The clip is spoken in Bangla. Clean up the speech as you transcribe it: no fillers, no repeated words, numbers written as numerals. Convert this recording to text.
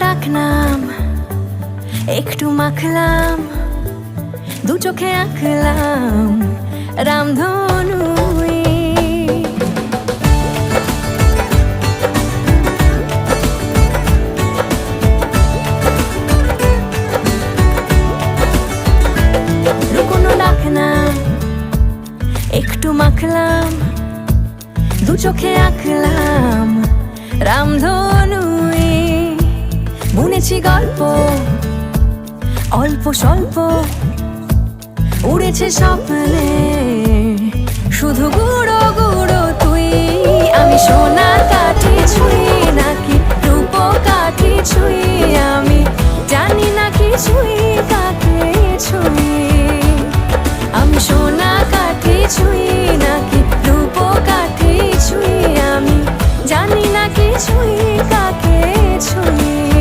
ডাকনাম একটু মাখলাম, দু চোখে আঁকলাম রামধনু। ডাকনাম একটু মাখলাম, দু চোখে আঁকলাম রামধনু। বুনেছি গল্প অল্প স্বল্প, উড়েছে স্বপ্নে শুধু গুঁড়ো গুঁড়ো তুই। আমি সোনার কাঠি ছুঁই